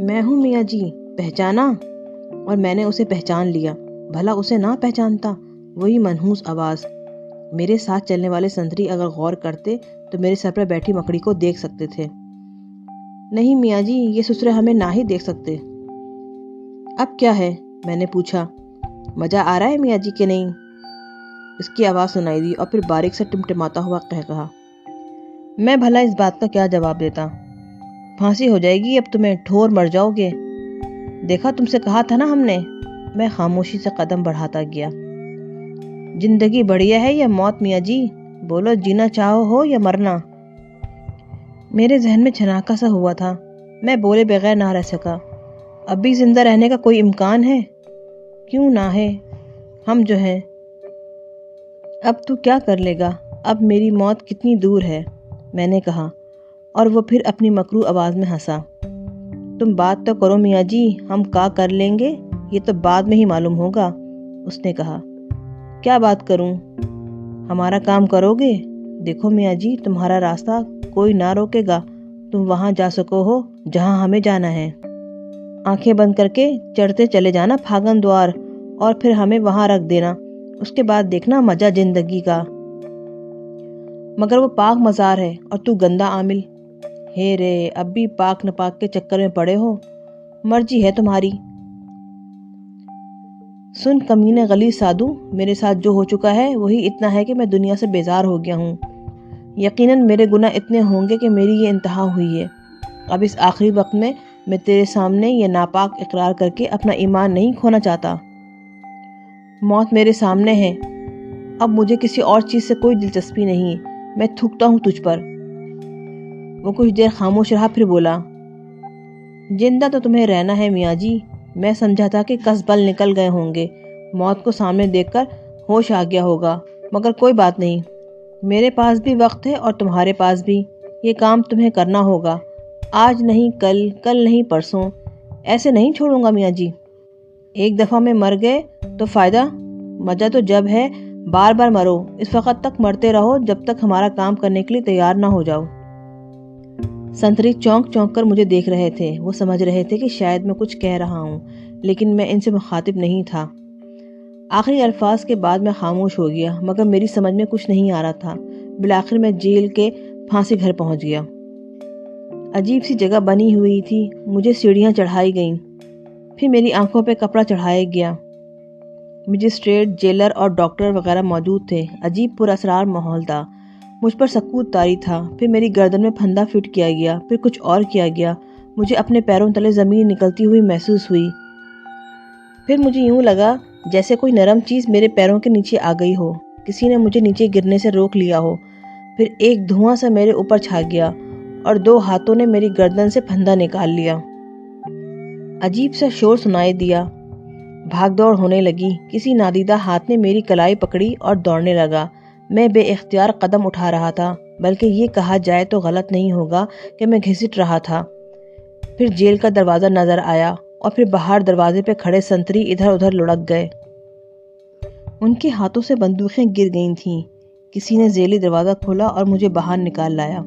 میں ہوں میاں جی، پہچانا؟ اور میں نے اسے پہچان لیا، بھلا اسے نہ پہچانتا؟ وہی منحوس آواز۔ میرے ساتھ چلنے والے سنتری اگر غور کرتے تو میرے سر پر بیٹھی مکڑی کو دیکھ سکتے تھے۔ نہیں میاں جی، یہ سسرے ہمیں نہ ہی دیکھ سکتے۔ اب کیا ہے؟ میں نے پوچھا۔ مزہ آ رہا ہے میاں جی کہ نہیں؟ اس کی آواز سنائی دی اور پھر باریک سے ٹمٹماتا ہوا کہا۔ میں بھلا اس بات کا کیا جواب دیتا؟ پھانسی ہو جائے گی اب تمہیں، ٹھور مر جاؤ گے۔ دیکھا، تم سے کہا تھا نا ہم نے۔ میں خاموشی سے قدم بڑھاتا گیا۔ زندگی بڑھیا ہے یا موت میاں جی؟ بولو، جینا چاہو ہو یا مرنا؟ میرے ذہن میں چھناکا سا ہوا تھا، میں بولے بغیر نہ رہ سکا۔ اب بھی زندہ رہنے کا کوئی امکان ہے؟ کیوں نہ ہے، ہم جو ہیں۔ اب تو کیا کر لے گا؟ اب میری موت کتنی دور ہے؟ میں نے کہا، اور وہ پھر اپنی مکروہ آواز میں ہنسا۔ تم بات تو کرو میاں جی، ہم کیا کر لیں گے یہ تو بعد میں ہی معلوم ہوگا۔ اس نے کہا۔ کیا بات کروں؟ ہمارا کام کرو گے؟ دیکھو میاں جی، تمہارا راستہ کوئی نہ روکے گا، تم وہاں جا سکو ہو جہاں ہمیں جانا ہے۔ آنکھیں بند کر کے چڑھتے چلے جانا پھاگن دوار، اور پھر ہمیں وہاں رکھ دینا، اس کے بعد دیکھنا مزہ زندگی کا۔ مگر وہ پاک مزار ہے اور تو گندا عامل۔ ہے رے، اب بھی پاک نپاک کے چکر میں پڑے ہو، مرضی ہے تمہاری۔ سن کمینے غلیظ سادھو، میرے ساتھ جو ہو چکا ہے وہی اتنا ہے کہ میں دنیا سے بیزار ہو گیا ہوں۔ یقیناً میرے گناہ اتنے ہوں گے کہ میری یہ انتہا ہوئی ہے۔ اب اس آخری وقت میں تیرے سامنے یہ ناپاک اقرار کر کے اپنا ایمان نہیں کھونا چاہتا۔ موت میرے سامنے ہے، اب مجھے کسی اور چیز سے کوئی دلچسپی نہیں، میں تھوکتا ہوں تجھ پر۔ وہ کچھ دیر خاموش رہا، پھر بولا۔ زندہ تو تمہیں رہنا ہے میاں جی، میں سمجھا تھا کہ کس بل نکل گئے ہوں گے، موت کو سامنے دیکھ کر ہوش آ گیا ہوگا، مگر کوئی بات نہیں، میرے پاس بھی وقت ہے اور تمہارے پاس بھی، یہ کام تمہیں کرنا ہوگا، آج نہیں کل، کل نہیں پرسوں، ایسے نہیں چھوڑوں گا میاں جی۔ ایک دفعہ میں مر گئے تو فائدہ، مزہ تو جب ہے بار بار مرو، اس وقت تک مرتے رہو جب تک ہمارا کام کرنے کے لیے تیار نہ ہو جاؤ۔ سنتری چونک چونک کر مجھے دیکھ رہے تھے، وہ سمجھ رہے تھے کہ شاید میں کچھ کہہ رہا ہوں، لیکن میں ان سے مخاطب نہیں تھا۔ آخری الفاظ کے بعد میں خاموش ہو گیا، مگر میری سمجھ میں کچھ نہیں آ رہا تھا۔ بالآخر میں جیل کے پھانسی گھر پہنچ گیا۔ عجیب سی جگہ بنی ہوئی تھی، مجھے سیڑھیاں چڑھائی گئیں، پھر میری آنکھوں پہ کپڑا چڑھایا گیا۔ مجسٹریٹ، جیلر اور ڈاکٹر وغیرہ موجود تھے، عجیب پراسرار ماحول تھا۔ مجھ پر سکوت طاری تھا، پھر میری گردن میں پھندا فٹ کیا گیا، پھر کچھ اور کیا گیا، مجھے اپنے پیروں تلے زمین نکلتی ہوئی محسوس ہوئی، پھر مجھے یوں لگا جیسے کوئی نرم چیز میرے پیروں کے نیچے آ گئی ہو، کسی نے مجھے نیچے گرنے سے روک لیا ہو، پھر ایک دھواں سا میرے اوپر چھا گیا اور دو ہاتھوں نے میری گردن سے پھندا نکال لیا۔ عجیب سا شور سنائی دیا، بھاگ دوڑ ہونے لگی، کسی نادیدہ ہاتھ نے میری کلائی پکڑی اور دوڑنے لگا۔ میں بے اختیار قدم اٹھا رہا تھا، بلکہ یہ کہا جائے تو غلط نہیں ہوگا کہ میں گھسٹ رہا تھا۔ پھر جیل کا دروازہ نظر آیا اور پھر باہر دروازے پہ کھڑے سنتری ادھر ادھر لڑک گئے۔ ان کے ہاتھوں سے بندوقیں گر گئی تھیں۔ کسی نے ذیلی دروازہ کھولا اور مجھے باہر نکال لایا۔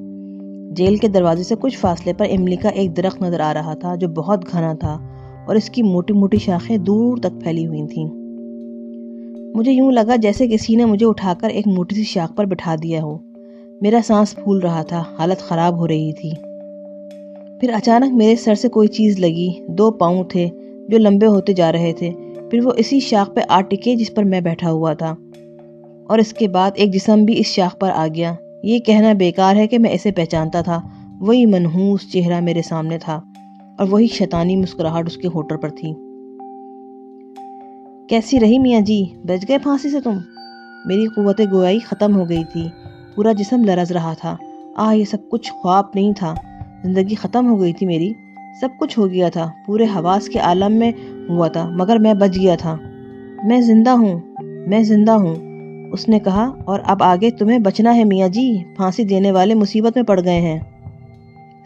جیل کے دروازے سے کچھ فاصلے پر املی کا ایک درخت نظر آ رہا تھا جو بہت گھنا تھا اور اس کی موٹی موٹی شاخیں دور تک پھیلی ہوئی تھیں۔ مجھے یوں لگا جیسے کسی نے مجھے اٹھا کر ایک موٹی سی شاخ پر بٹھا دیا ہو۔ میرا سانس پھول رہا تھا، حالت خراب ہو رہی تھی۔ پھر اچانک میرے سر سے کوئی چیز لگی، دو پاؤں تھے جو لمبے ہوتے جا رہے تھے، پھر وہ اسی شاخ پہ آ ٹکے جس پر میں بیٹھا ہوا تھا، اور اس کے بعد ایک جسم بھی اس شاخ پر آ گیا۔ یہ کہنا بیکار ہے کہ میں اسے پہچانتا تھا، وہی منحوس چہرہ میرے سامنے تھا اور وہی شیطانی مسکراہٹ اس کے ہونٹوں پر تھی۔ کیسی رہی میاں جی؟ بچ گئے پھانسی سے تم؟ میری قوت گویائی ختم ہو گئی تھی، پورا جسم لرز رہا تھا۔ یہ سب کچھ خواب نہیں تھا، زندگی ختم ہو گئی تھی میری، سب کچھ ہو گیا تھا، پورے حواس کے عالم میں ہوا تھا، مگر میں بچ گیا تھا۔ میں زندہ ہوں، میں زندہ ہوں، اس نے کہا، اور اب آگے تمہیں بچنا ہے میاں جی، پھانسی دینے والے مصیبت میں پڑ گئے ہیں،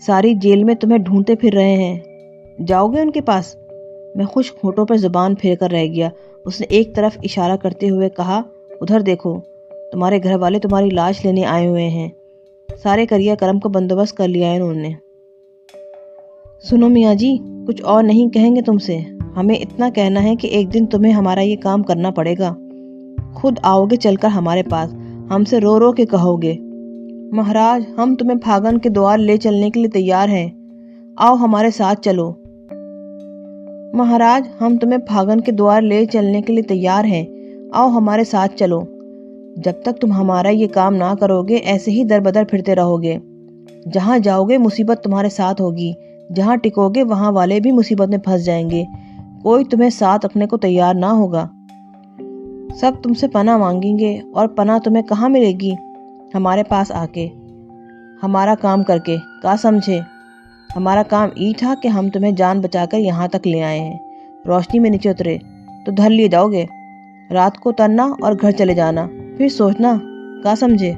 ساری جیل میں تمہیں ڈھونڈتے پھر رہے ہیں، جاؤ گے ان کے پاس؟ میں خشک ہونٹوں پر زبان پھیر کر رہ گیا۔ اس نے ایک طرف اشارہ کرتے ہوئے کہا، ادھر دیکھو، تمہارے گھر والے تمہاری لاش لینے آئے ہوئے ہیں، سارے کریا کرم کا بندوبست کر لیا ہے انہوں نے۔ سنو میاں جی، کچھ اور نہیں کہیں گے تم سے، ہمیں اتنا کہنا ہے کہ ایک دن تمہیں ہمارا یہ کام کرنا پڑے گا۔ خود آؤ گے چل کر ہمارے پاس، ہم سے رو رو کے کہو گے مہاراج ہم تمہیں پھاگن کے دوار لے چلنے کے لیے تیار ہیں، آؤ ہمارے ساتھ چلو۔ مہاراج ہم تمہیں پھاگن کے دوار لے چلنے کے لیے تیار ہیں، آؤ ہمارے ساتھ چلو۔ جب تک تم ہمارا یہ کام نہ کرو گے ایسے ہی در بدر پھرتے رہو گے، جہاں جاؤ گے مصیبت تمہارے ساتھ ہوگی، جہاں ٹکو گے وہاں والے بھی مصیبت میں پھنس جائیں گے، کوئی تمہیں ساتھ رکھنے کو تیار نہ ہوگا، سب تم سے پناہ مانگیں گے، اور پناہ تمہیں کہاں ملے گی؟ ہمارے پاس آ کے، ہمارا کام کر کے، کیا سمجھے؟ ہمارا کام یہ تھا کہ ہم تمہیں جان بچا کر یہاں تک لے آئے ہیں، روشنی میں نیچے اترے تو دھر لیے جاؤ گے، رات کو اترنا اور گھر چلے جانا، پھر سوچنا، کیا سمجھے؟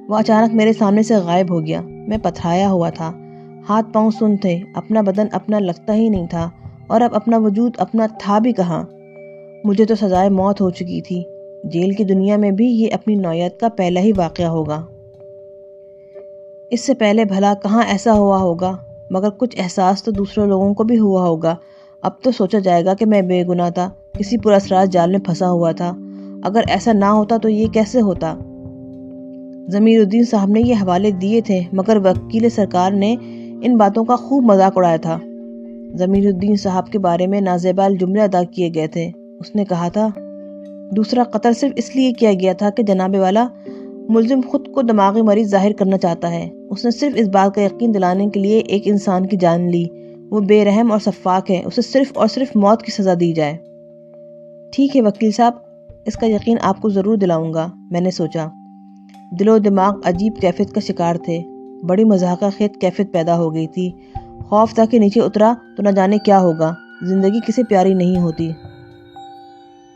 وہ اچانک میرے سامنے سے غائب ہو گیا۔ میں پتھرایا ہوا تھا، ہاتھ پاؤں سن تھے، اپنا بدن اپنا لگتا ہی نہیں تھا، اور اب اپنا وجود اپنا تھا بھی کہاں۔ مجھے تو سزائے موت ہو چکی تھی، جیل کی دنیا میں بھی یہ اپنی نوعیت کا پہلا ہی واقعہ ہوگا۔ اس سے پہلے بھلا کہاں ایسا ہوا ہوگا، مگر کچھ احساس تو دوسرے لوگوں کو بھی ہوا ہوگا۔ اب تو سوچا جائے گا کہ میں بے گناہ تھا، کسی پراسرار جال میں پھنسا ہوا تھا۔ اگر ایسا نہ ہوتا تو یہ کیسے ہوتا؟ ضمیر الدین صاحب نے یہ حوالے دیے تھے، مگر وکیل سرکار نے ان باتوں کا خوب مذاق اڑایا تھا۔ ضمیر الدین صاحب کے بارے میں نازیبا جملے ادا کیے گئے تھے۔ اس نے کہا تھا، دوسرا قتل صرف اس لیے کیا گیا تھا کہ جناب والا ملزم خود کو دماغی مریض ظاہر کرنا چاہتا ہے، اس نے صرف اس بات کا یقین دلانے کے لیے ایک انسان کی جان لی، وہ بے رحم اور سفاک ہے، اسے صرف اور صرف موت کی سزا دی جائے۔ ٹھیک ہے وکیل صاحب، اس کا یقین آپ کو ضرور دلاؤں گا، میں نے سوچا۔ دل و دماغ عجیب کیفیت کا شکار تھے، بڑی مضحکہ خیز کیفیت پیدا ہو گئی تھی۔ خوف تھا کہ نیچے اترا تو نہ جانے کیا ہوگا، زندگی کسے پیاری نہیں ہوتی۔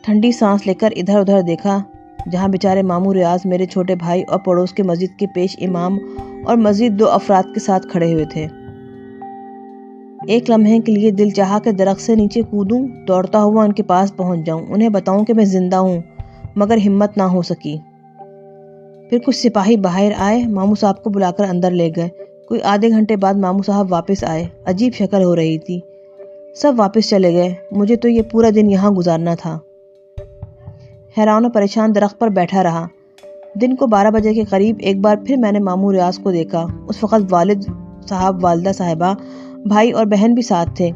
ٹھنڈی سانس لے کر ادھر ادھر دیکھا، جہاں بیچارے ماموں ریاض میرے چھوٹے بھائی اور پڑوس کے مسجد کے پیش امام اور مزید 2 افراد کے ساتھ کھڑے ہوئے تھے۔ ایک لمحے کے لیے دل چاہا کہ درخت سے نیچے کودوں، دوڑتا ہوا ان کے پاس پہنچ جاؤں، انہیں بتاؤں کہ میں زندہ ہوں، مگر ہمت نہ ہو سکی۔ پھر کچھ سپاہی باہر آئے، ماموں صاحب کو بلا کر اندر لے گئے۔ کوئی آدھے گھنٹے بعد ماموں صاحب واپس آئے، عجیب شکل ہو رہی تھی۔ سب واپس چلے گئے، مجھے تو یہ پورا دن یہاں گزارنا تھا۔ حیران و پریشان درخت پر بیٹھا رہا۔ دن کو 12 بجے کے قریب ایک بار پھر میں نے ماموں ریاض کو دیکھا۔ اس وقت والد صاحب، والدہ صاحبہ، بھائی اور بہن بھی ساتھ تھے۔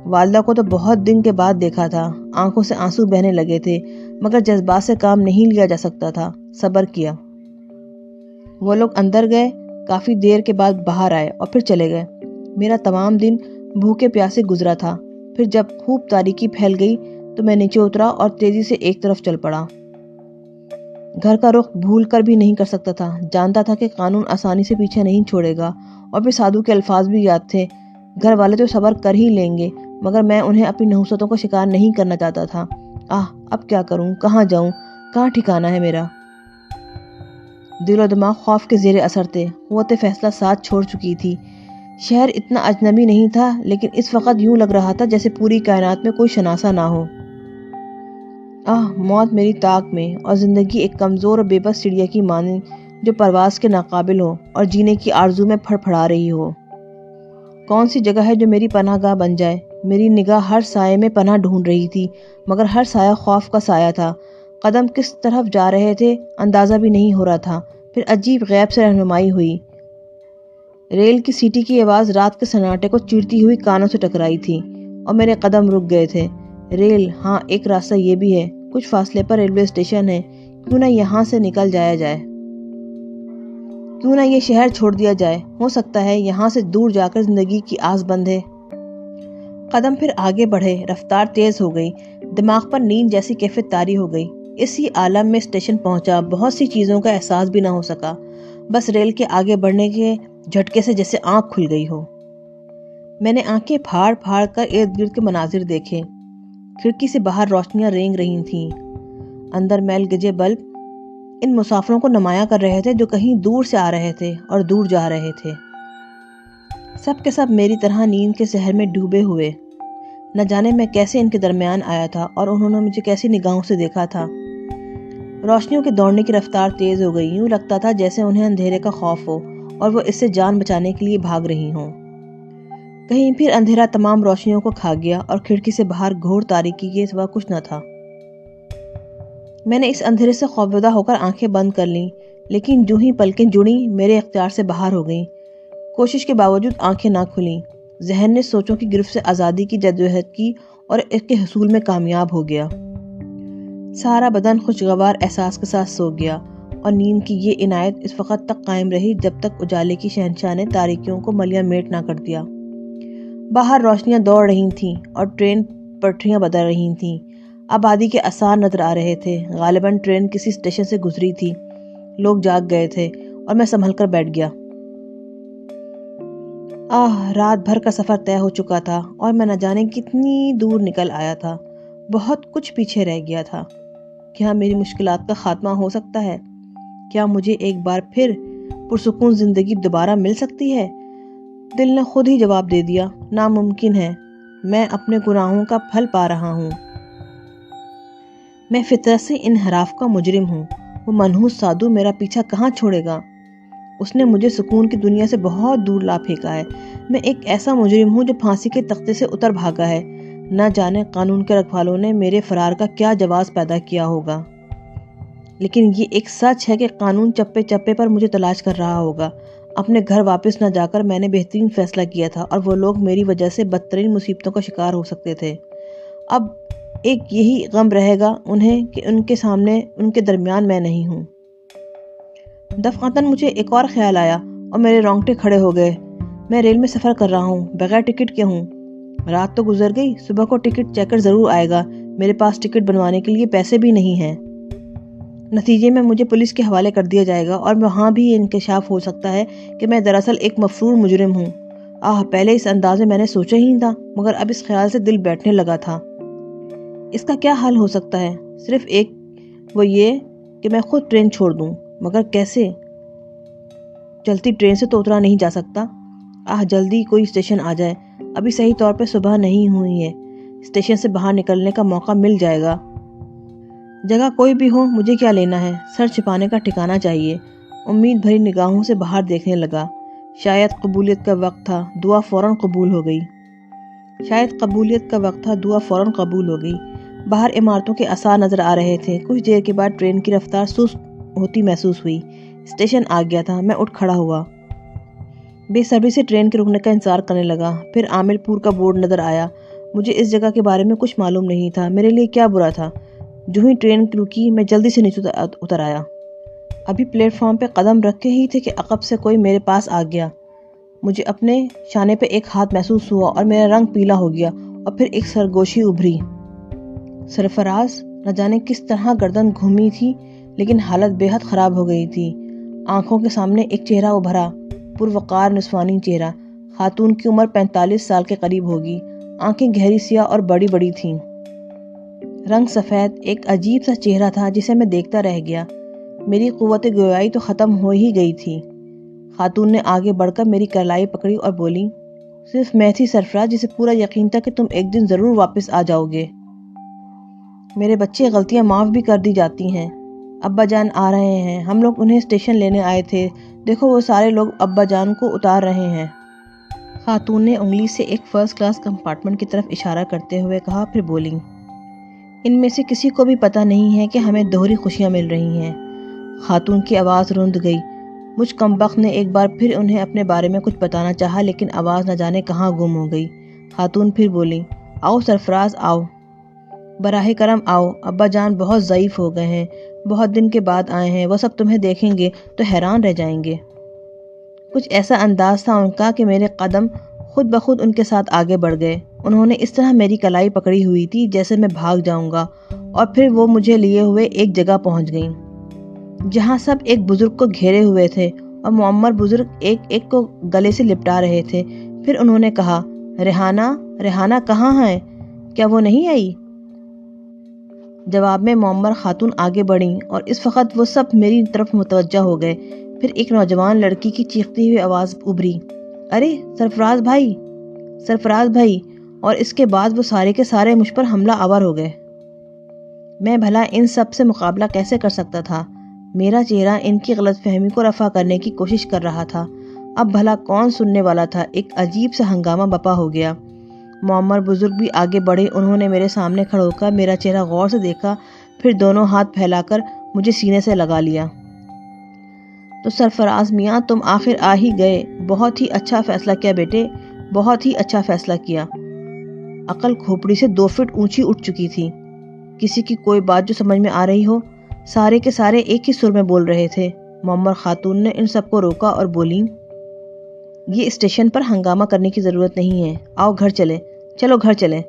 والدہ کو تو بہت دن کے بعد دیکھا تھا، آنکھوں سے آنسو بہنے لگے تھے، مگر جذبات سے کام نہیں لیا جا سکتا تھا، صبر کیا۔ وہ لوگ اندر گئے، کافی دیر کے بعد باہر آئے اور پھر چلے گئے۔ میرا تمام دن بھوکے پیاسے گزرا تھا۔ پھر جب خوب تاریکی پھیل گئی تو میں نیچے اترا اور تیزی سے ایک طرف چل پڑا۔ گھر کا رخ بھول کر بھی نہیں کر سکتا تھا، جانتا تھا کہ قانون آسانی سے پیچھے نہیں چھوڑے گا، اور پھر سادھو کے الفاظ بھی یاد تھے، گھر والے تو صبر کر ہی لیں گے، مگر میں انہیں اپنی نحوستوں کا شکار نہیں کرنا چاہتا تھا۔ اب کیا کروں، کہاں جاؤں، کہاں ٹھکانہ ہے میرا؟ دل و دماغ خوف کے زیر اثر تھے، قوت فیصلہ ساتھ چھوڑ چکی تھی۔ شہر اتنا اجنبی نہیں تھا، لیکن اس وقت یوں لگ رہا تھا جیسے پوری کائنات میں کوئی شناسا نہ ہو۔ موت میری طاق میں، اور زندگی ایک کمزور اور بے بس چڑیا کی مانند جو پرواز کے ناقابل ہو اور جینے کی آرزو میں پھڑ پھڑا رہی ہو۔ کون سی جگہ ہے جو میری پناہ گاہ بن جائے؟ میری نگاہ ہر سائے میں پناہ ڈھونڈ رہی تھی، مگر ہر سایہ خوف کا سایہ تھا۔ قدم کس طرف جا رہے تھے اندازہ بھی نہیں ہو رہا تھا۔ پھر عجیب غیب سے رہنمائی ہوئی۔ ریل کی سیٹی کی آواز رات کے سناٹے کو چیرتی ہوئی کانوں سے ٹکرائی تھی، اور میرے قدم رک گئے تھے۔ ریل، ہاں ایک راستہ یہ بھی ہے، کچھ فاصلے پر ریلوے اسٹیشن ہے، کیوں نہ یہاں سے نکل جایا جائے، کیوں نہ یہ شہر چھوڑ دیا جائے، ہو سکتا ہے یہاں سے دور جا کر زندگی کی آس بند ہے۔ قدم پھر آگے بڑھے، رفتار تیز ہو گئی، دماغ پر نیند جیسی کیفیت طاری ہو گئی۔ اسی عالم میں اسٹیشن پہنچا، بہت سی چیزوں کا احساس بھی نہ ہو سکا، بس ریل کے آگے بڑھنے کے جھٹکے سے جیسے آنکھ کھل گئی ہو۔ میں نے آنکھیں پھاڑ پھاڑ کر ارد گرد کے مناظر دیکھے۔ کھڑکی سے باہر روشنیاں رینگ رہی تھیں، اندر میل گجے بلب ان مسافروں کو نمایاں کر رہے تھے جو کہیں دور سے آ رہے تھے اور دور جا رہے تھے۔ سب کے سب میری طرح نیند کے سحر میں ڈوبے ہوئے۔ نہ جانے میں کیسے ان کے درمیان آیا تھا اور انہوں نے مجھے کیسی نگاہوں سے دیکھا تھا۔ روشنیوں کے دوڑنے کی رفتار تیز ہو گئی، یوں لگتا تھا جیسے انہیں اندھیرے کا خوف ہو اور وہ اس سے جان بچانے کے لیے بھاگ رہی ہوں۔ کہیں پھر اندھیرا تمام روشنیوں کو کھا گیا اور کھڑکی سے باہر گھور تاریکی کے سوا کچھ نہ تھا۔ میں نے اس اندھیرے سے خوفزدہ ہو کر آنکھیں بند کر لیں، لیکن جو ہی پلکیں جڑیں میرے اختیار سے باہر ہو گئیں۔ کوشش کے باوجود آنکھیں نہ کھلیں۔ ذہن نے سوچوں کی گرفت سے آزادی کی جدوجہد کی اور اس کے حصول میں کامیاب ہو گیا۔ سارا بدن خوشگوار احساس کے ساتھ سو گیا، اور نیند کی یہ عنایت اس وقت تک قائم رہی جب تک اجالے کی شہنشاہ نے تاریکیوں کو ملیا میٹ نہ کر دیا۔ باہر روشنیاں دوڑ رہی تھیں اور ٹرین پٹریاں بدل رہی تھیں۔ آبادی کے آثار نظر آ رہے تھے۔ غالباً ٹرین کسی اسٹیشن سے گزری تھی۔ لوگ جاگ گئے تھے اور میں سنبھل کر بیٹھ گیا۔ رات بھر کا سفر طے ہو چکا تھا اور میں نہ جانے کتنی دور نکل آیا تھا۔ بہت کچھ پیچھے رہ گیا تھا۔ کیا میری مشکلات کا خاتمہ ہو سکتا ہے؟ کیا مجھے ایک بار پھر پرسکون زندگی دوبارہ مل سکتی ہے؟ دل نے خود ہی جواب دے دیا، ناممکن ہے۔ میں اپنے گناہوں کا پھل پا رہا ہوں۔ میں فطرت سے انحراف کا مجرم ہوں۔ وہ منحوس سادھو میرا پیچھا کہاں چھوڑے گا؟ اس نے مجھے سکون کی دنیا سے بہت دور لا پھینکا ہے۔ میں ایک ایسا مجرم ہوں جو پھانسی کے تختے سے اتر بھاگا ہے۔ نہ جانے قانون کے رکھوالوں نے میرے فرار کا کیا جواز پیدا کیا ہوگا، لیکن یہ ایک سچ ہے کہ قانون چپے چپے پر مجھے تلاش کر رہا ہوگا۔ اپنے گھر واپس نہ جا کر میں نے بہترین فیصلہ کیا تھا، اور وہ لوگ میری وجہ سے بدترین مصیبتوں کا شکار ہو سکتے تھے۔ اب ایک یہی غم رہے گا انہیں کہ ان کے سامنے، ان کے درمیان میں نہیں ہوں۔ دفعتاً مجھے ایک اور خیال آیا اور میرے رونگٹے کھڑے ہو گئے۔ میں ریل میں سفر کر رہا ہوں، بغیر ٹکٹ کے ہوں۔ رات تو گزر گئی، صبح کو ٹکٹ چیکر ضرور آئے گا۔ میرے پاس ٹکٹ بنوانے کے لیے پیسے بھی نہیں ہیں۔ نتیجے میں مجھے پولیس کے حوالے کر دیا جائے گا، اور وہاں بھی یہ انکشاف ہو سکتا ہے کہ میں دراصل ایک مفرور مجرم ہوں۔ پہلے اس انداز میں نے سوچا ہی تھا، مگر اب اس خیال سے دل بیٹھنے لگا تھا۔ اس کا کیا حل ہو سکتا ہے؟ صرف ایک، وہ یہ کہ میں خود ٹرین چھوڑ دوں۔ مگر کیسے؟ چلتی ٹرین سے تو اترا نہیں جا سکتا۔ جلدی کوئی اسٹیشن آ جائے۔ ابھی صحیح طور پہ صبح نہیں ہوئی ہے۔ اسٹیشن سے باہر نکلنے کا موقع مل جائے گا۔ جگہ کوئی بھی ہو، مجھے کیا لینا ہے؟ سر چھپانے کا ٹھکانہ چاہیے۔ امید بھری نگاہوں سے باہر دیکھنے لگا۔ شاید قبولیت کا وقت تھا، دعا فوراً قبول ہو گئی۔ باہر عمارتوں کے آثار نظر آ رہے تھے۔ کچھ دیر کے بعد ٹرین کی رفتار سست ہوتی محسوس ہوئی۔ اسٹیشن آ گیا تھا۔ میں اٹھ کھڑا ہوا، بے صبری سے ٹرین کے رکنے کا انتظار کرنے لگا۔ پھر عامل پور کا بورڈ نظر آیا۔ مجھے اس جگہ کے بارے میں کچھ معلوم نہیں تھا۔ میرے لیے کیا برا تھا؟ جو ہی ٹرین رکی، میں جلدی سے نیچے اتر آیا۔ ابھی پلیٹ فارم پہ قدم رکھے ہی تھے کہ عقب سے کوئی میرے پاس آ گیا۔ مجھے اپنے شانے پہ ایک ہاتھ محسوس ہوا اور میرا رنگ پیلا ہو گیا، اور پھر ایک سرگوشی ابھری۔ سرفراز نہ جانے کس طرح گردن گھومی تھی، لیکن حالت بے حد خراب ہو گئی تھی۔ آنکھوں کے سامنے ایک چہرہ ابھرا، پروقار نسوانی چہرہ۔ خاتون کی عمر 45 سال کے قریب ہوگی۔ آنکھیں گہری سیاہ اور بڑی بڑی تھیں، رنگ سفید۔ ایک عجیب سا چہرہ تھا جسے میں دیکھتا رہ گیا۔ میری قوت گویائی تو ختم ہو ہی گئی تھی۔ خاتون نے آگے بڑھ کر میری کلائی پکڑی اور بولی، صرف میں تھی سرفراز جسے پورا یقین تھا کہ تم ایک دن ضرور واپس آ جاؤ گے۔ میرے بچے، غلطیاں معاف بھی کر دی جاتی ہیں۔ ابا جان آ رہے ہیں، ہم لوگ انہیں اسٹیشن لینے آئے تھے۔ دیکھو وہ سارے لوگ ابا جان کو اتار رہے ہیں۔ خاتون نے انگلی سے ایک فرسٹ کلاس کمپارٹمنٹ کی طرف اشارہ کرتے ہوئے کہا، پھر بولی، ان میں سے کسی کو بھی پتہ نہیں ہے کہ ہمیں دوہری خوشیاں مل رہی ہیں۔ خاتون کی آواز رند گئی۔ مجھ کمبخت نے ایک بار پھر انہیں اپنے بارے میں کچھ بتانا چاہا، لیکن آواز نہ جانے کہاں گم ہو گئی۔ خاتون پھر بولی، آؤ سرفراز، آؤ، براہ کرم آؤ۔ ابا جان بہت ضعیف ہو گئے ہیں، بہت دن کے بعد آئے ہیں۔ وہ سب تمہیں دیکھیں گے تو حیران رہ جائیں گے۔ کچھ ایسا انداز تھا ان کا کہ میرے قدم خود بخود ان کے ساتھ آگے بڑھ گئے۔ انہوں نے اس طرح میری کلائی پکڑی ہوئی تھی جیسے میں بھاگ جاؤں گا، اور پھر وہ مجھے لیے ہوئے ایک جگہ پہنچ گئیں جہاں سب ایک بزرگ کو گھیرے ہوئے تھے، اور معمر بزرگ ایک ایک کو گلے سے لپٹا رہے تھے۔ پھر انہوں نے کہا، ریحانہ کہاں ہے؟ کیا وہ نہیں آئی؟ جواب میں معمر خاتون آگے بڑھیں، اور اس وقت وہ سب میری طرف متوجہ ہو گئے۔ پھر ایک نوجوان لڑکی کی چیختی ہوئی آواز ابھری، ارے سرفراز بھائی! اور اس کے بعد وہ سارے کے سارے مجھ پر حملہ آور ہو گئے۔ میں بھلا ان سب سے مقابلہ کیسے کر سکتا تھا؟ میرا چہرہ ان کی غلط فہمی کو رفع کرنے کی کوشش کر رہا تھا۔ اب بھلا کون سننے والا تھا؟ ایک عجیب سا ہنگامہ بپا ہو گیا۔ معمر بزرگ بھی آگے بڑھے، انہوں نے میرے سامنے کھڑے ہو کر میرا چہرہ غور سے دیکھا، پھر دونوں ہاتھ پھیلا کر مجھے سینے سے لگا لیا۔ تو سرفراز میاں تم آخر آ ہی گئے، بہت ہی اچھا فیصلہ کیا بیٹے، بہت ہی اچھا فیصلہ کیا۔ عقل کھوپڑی سے 2 فٹ اونچی اٹھ چکی تھی۔ کسی کی کوئی بات جو سمجھ میں آ رہی ہو؟ سارے کے سارے ایک ہی سر میں بول رہے تھے۔ معمر خاتون نے ان سب کو روکا اور بولی، یہ اسٹیشن پر ہنگامہ کرنے کی ضرورت نہیں ہے، آؤ گھر چلیں، چلو گھر چلیں۔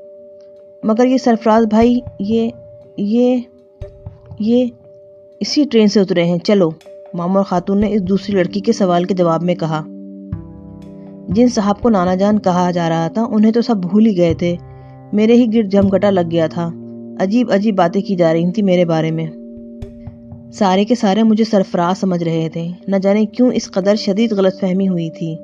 مگر یہ سرفراز بھائی یہ اسی ٹرین سے اترے ہیں، چلو، معمر خاتون نے اس دوسری لڑکی کے سوال کے جواب میں کہا۔ جن صاحب کو نانا جان کہا جا رہا تھا انہیں تو سب بھول ہی گئے تھے، میرے ہی گرد جمگٹا لگ گیا تھا، عجیب عجیب باتیں کی جا رہی تھیں میرے بارے میں۔ سارے کے سارے مجھے سرفراز سمجھ رہے تھے، نہ جانے کیوں اس قدر شدید غلط فہمی ہوئی تھی،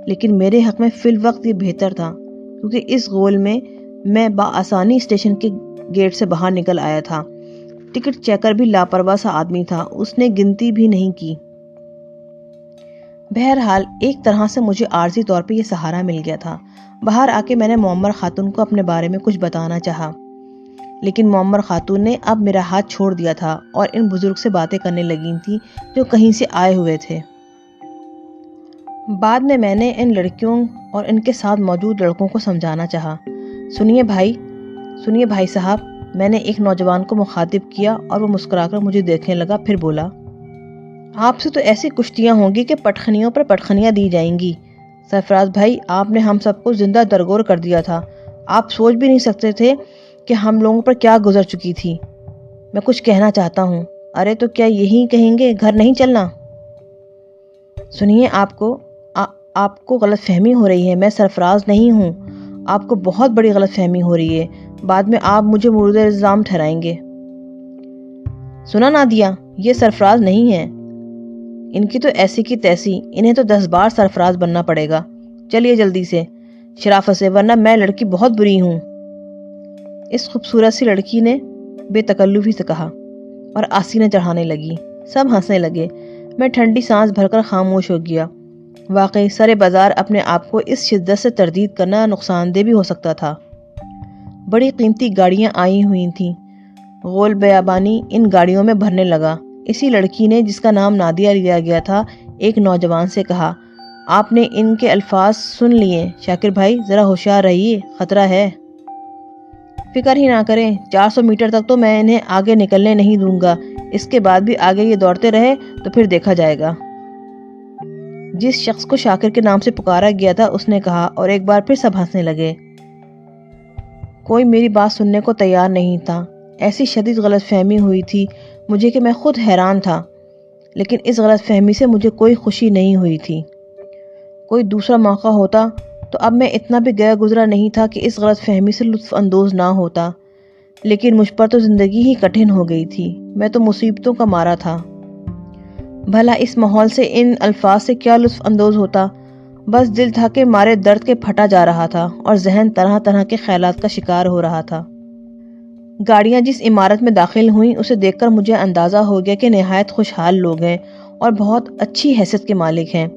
لیکن میرے حق میں فی الوقت یہ بہتر تھا، کیونکہ اس غول میں بآسانی اسٹیشن کے گیٹ سے باہر نکل آیا تھا۔ ٹکٹ چیکر بھی لاپرواہ سا آدمی تھا، اس نے گنتی بھی نہیں کی۔ بہرحال ایک طرح سے مجھے عارضی طور پہ یہ سہارا مل گیا تھا۔ باہر آ کے میں نے معمر خاتون کو اپنے بارے میں کچھ بتانا چاہا، لیکن معمر خاتون نے اب میرا ہاتھ چھوڑ دیا تھا اور ان بزرگ سے باتیں کرنے لگی تھیں جو کہیں سے آئے ہوئے تھے۔ بعد میں نے ان لڑکیوں اور ان کے ساتھ موجود لڑکوں کو سمجھانا چاہا۔ سنیے بھائی صاحب، میں نے ایک نوجوان کو مخاطب کیا اور وہ مسکرا کر مجھے دیکھنے لگا، پھر بولا، آپ سے تو ایسی کشتیاں ہوں گی کہ پٹخنیوں پر پٹخنیاں دی جائیں گی۔ سرفراز بھائی، آپ نے ہم سب کو زندہ درگور کر دیا تھا، آپ سوچ بھی نہیں سکتے تھے کہ ہم لوگوں پر کیا گزر چکی تھی۔ میں کچھ کہنا چاہتا ہوں۔ ارے تو کیا یہی کہیں گے گھر نہیں چلنا؟ سنیے، آپ کو غلط فہمی ہو رہی ہے، میں سرفراز نہیں ہوں، آپ کو بہت بڑی غلط فہمی ہو رہی ہے، بعد میں آپ مجھے مورد الزام ٹھہرائیں گے۔ سنا نادیہ، یہ سرفراز نہیں ہے، ان کی تو ایسی کی تیسی، انہیں تو 10 بار سرفراز بننا پڑے گا۔ چلیے جلدی سے، شرافت سے، ورنہ میں لڑکی بہت بری ہوں۔ اس خوبصورت سی لڑکی نے بے تکلفی سے کہا اور آستینیں چڑھانے لگی۔ سب ہنسنے لگے، میں ٹھنڈی سانس بھر کر خاموش ہو گیا۔ واقعی سرے بازار اپنے آپ کو اس شدت سے تردید کرنا نقصان دہ بھی ہو سکتا تھا۔ بڑی قیمتی گاڑیاں آئی ہوئی تھیں، غول بیابانی ان گاڑیوں میں بھرنے لگا۔ اسی لڑکی نے، جس کا نام نادیہ لیا گیا تھا، ایک نوجوان سے کہا، آپ نے ان کے الفاظ سن لیے، شاکر بھائی ذرا ہوشیار رہیے، خطرہ ہے۔ فکر ہی نہ کریں، 400 میٹر تک تو میں انہیں آگے نکلنے نہیں دوں گا، اس کے بعد بھی آگے یہ دوڑتے رہے تو پھر دیکھا جائے گا۔ جس شخص کو شاکر کے نام سے پکارا گیا تھا اس نے کہا، اور ایک بار پھر سب ہنسنے لگے۔ کوئی میری بات سننے کو تیار نہیں تھا۔ ایسی شدید غلط فہمی ہوئی تھی مجھے کہ میں خود حیران تھا، لیکن اس غلط فہمی سے مجھے کوئی خوشی نہیں ہوئی تھی۔ کوئی دوسرا موقع ہوتا تو اب میں اتنا بھی گیا گزرا نہیں تھا کہ اس غلط فہمی سے لطف اندوز نہ ہوتا، لیکن مجھ پر تو زندگی ہی کٹھن ہو گئی تھی، میں تو مصیبتوں کا مارا تھا۔ بھلا اس ماحول سے، ان الفاظ سے کیا لطف اندوز ہوتا؟ بس دل تھا کہ مارے درد کے پھٹا جا رہا تھا اور ذہن طرح طرح کے خیالات کا شکار ہو رہا تھا۔ گاڑیاں جس عمارت میں داخل ہوئیں اسے دیکھ کر مجھے اندازہ ہو گیا کہ نہایت خوشحال لوگ ہیں اور بہت اچھی حیثیت کے مالک ہیں۔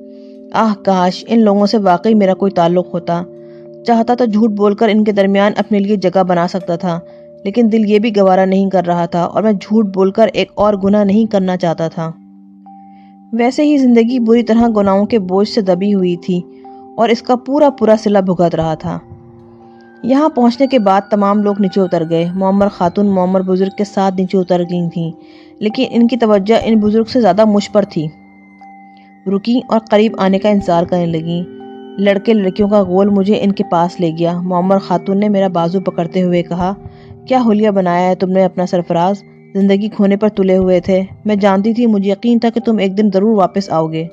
آہ کاش ان لوگوں سے واقعی میرا کوئی تعلق ہوتا، چاہتا تو جھوٹ بول کر ان کے درمیان اپنے لیے جگہ بنا سکتا تھا، لیکن دل یہ بھی گوارا نہیں کر رہا تھا اور میں جھوٹ بول کر ایک اور گناہ نہیں کرنا چاہتا تھا۔ ویسے ہی زندگی بری طرح گناہوں کے بوجھ سے دبی ہوئی تھی اور اس کا پورا صلہ بھگت رہا تھا۔ یہاں پہنچنے کے بعد تمام لوگ نیچے اتر گئے۔ معمر خاتون معمر بزرگ کے ساتھ نیچے اتر گئی تھیں، لیکن ان کی توجہ ان بزرگ سے زیادہ مجھ پر تھی۔ رکی اور قریب آنے کا انتظار کرنے لگیں۔ لڑکے لڑکیوں کا غول مجھے ان کے پاس لے گیا۔ معمر خاتون نے میرا بازو پکڑتے ہوئے کہا، کیا حلیہ بنایا ہے تم نے اپنا سرفراز؟ زندگی کھونے پر تلے ہوئے تھے، میں جانتی تھی، مجھے یقین تھا کہ تم ایک دن ضرور واپس آؤ گے،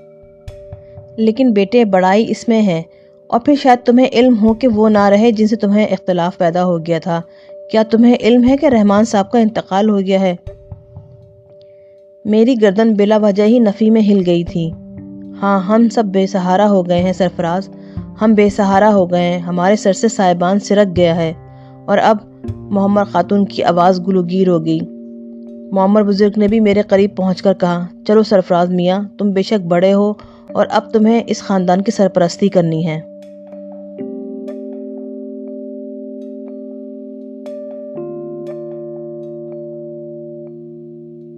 لیکن بیٹے بڑائی اس میں ہے، اور پھر شاید تمہیں علم ہو کہ وہ نہ رہے جن سے تمہیں اختلاف پیدا ہو گیا تھا۔ کیا تمہیں علم ہے کہ رحمان صاحب کا انتقال ہو گیا ہے؟ میری گردن بلا وجہ ہی نفی میں ہل گئی تھی۔ ہاں، ہم سب بے سہارا ہو گئے ہیں سرفراز، ہم بے سہارا ہو گئے ہیں، ہمارے سر سے سائبان سرک گیا ہے۔ اور اب معمر خاتون کی آواز گلوگیر ہو گئی۔ معمر بزرگ نے بھی میرے قریب پہنچ کر کہا، چلو سرفراز میاں، تم بے شک بڑے ہو اور اب تمہیں اس خاندان کی سرپرستی کرنی ہے۔